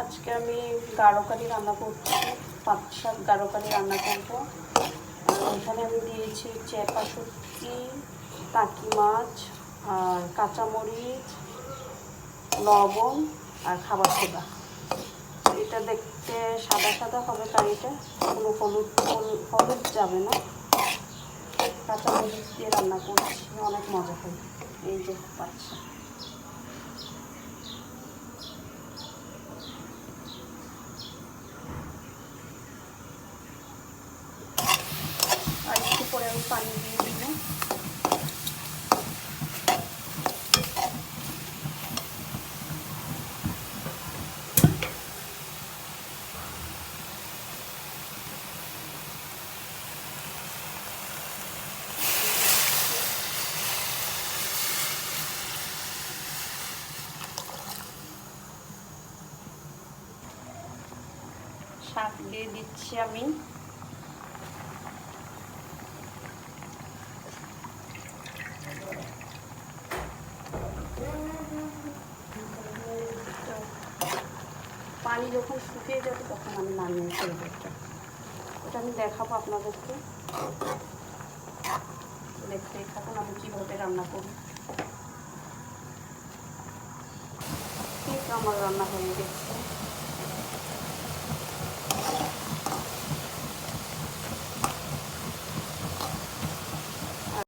আজকে আমি গাঢ় কারি রান্না করছি, পাট শাক গাঢ় কারি রান্না করবো। এখানে আমি দিয়েছি চেপা শুটকি, টাকি মাছ, আর কাঁচামরিচ, লবণ আর খাবার সোডা। এটা দেখতে সাদা সাদা হবে কারিটা, কোনো হলুদ যাবে না। কাঁচামরিচ দিয়ে রান্না করছি, অনেক মজা হয়। এই যে পাট শাক। আর একটু পরে আমি পানি দিয়ে দিব। শাক দিয়ে দিচ্ছি আমি। পানি যখন শুকিয়ে যাবে তখন আমি নামিয়ে ফেলবো। এটা আমি দেখাবো আপনাদেরকে, দেখতেই থাকুন আমি কীভাবে রান্না করি। ঠিক আমার রান্না হয়ে গেছে।